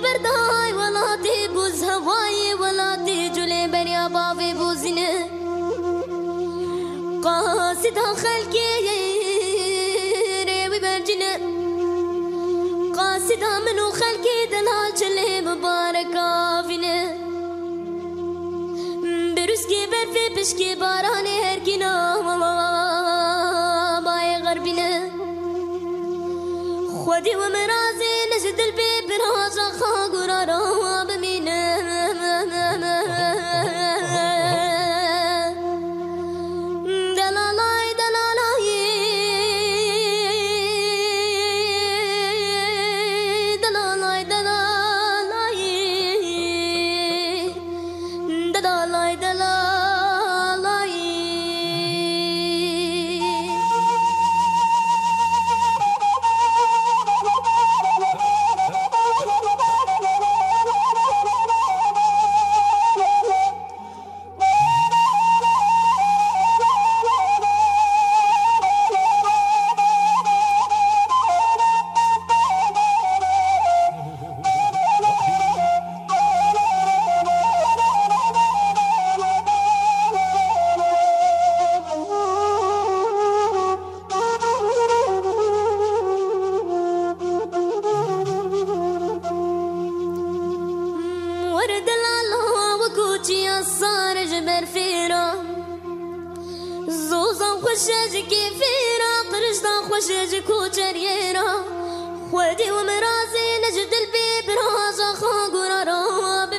بردای ولاتی بوز هوای ولاتی جلی بریا باوی بوزینه قاصد خلقی ریوی برجنه قاصد منو خلقی دلال چلی مبارک آفینه بروزکی برفی پشکی بارانی هر کنا بای غربینه خودی و مرازی نجدل بی براز خاگورا را بمینه دلالای دلالای دلالای دلالای دلالای دلالای خوشج كيفيرا قرشتا خوشج كوچريرا خودي ومرازي نجد البيب رازا خاقورا راب